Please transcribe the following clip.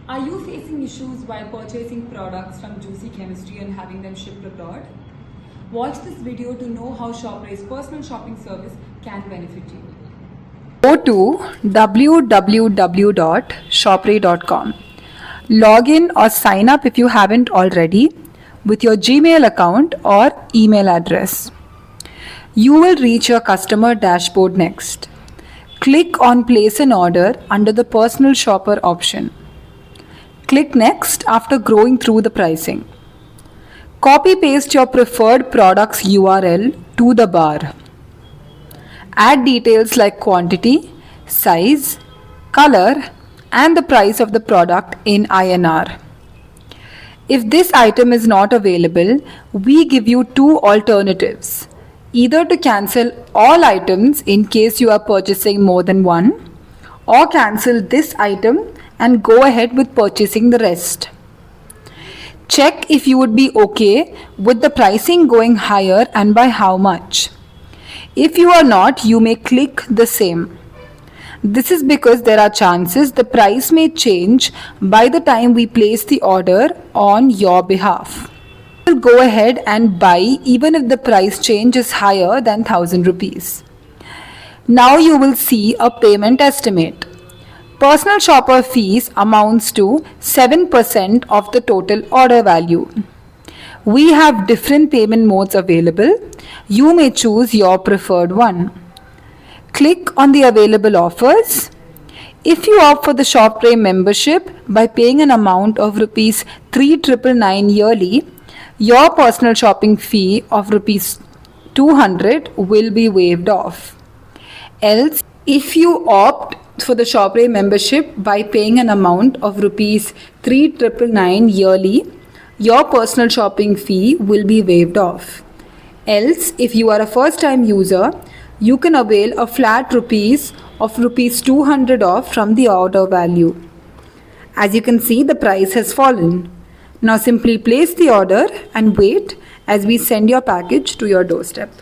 Are you facing issues while purchasing products from Juicy Chemistry and having them shipped abroad? Watch this video to know how Shopre's personal shopping service can benefit you. Go to www.shoppre.com. Log in or sign up if you haven't already with your Gmail account or email address. You will reach your customer dashboard next. Click on Place an Order under the Personal Shopper option. Click Next after going through the pricing. Copy-paste your preferred product's URL to the bar. Add details like quantity, size, color, and the price of the product in INR. If this item is not available, we give you two alternatives. Either to cancel all items in case you are purchasing more than one, or cancel this item and go ahead with purchasing the rest. Check if you would be okay with the pricing going higher and by how much. If you are not, you may click the same. This is because there are chances the price may change by the time we place the order on your behalf. You will go ahead and buy even if the price change is higher than 1000 rupees. Now you will see a payment estimate. Personal shopper fees amounts to 7% of the total order value. We have different payment modes available. You may choose your preferred one. Click on the available offers. If you opt for the Shoppre membership by paying an amount of rupees 3,999 yearly, your personal shopping fee of rupees 200 will be waived off. Else, if you opt for the Shoppre membership by paying an amount of rupees 3,999 yearly, your personal shopping fee will be waived off. Else, if you are a first-time user, you can avail a flat rupees 200 off from the order value. As you can see, the price has fallen. Now simply place the order and wait as we send your package to your doorstep.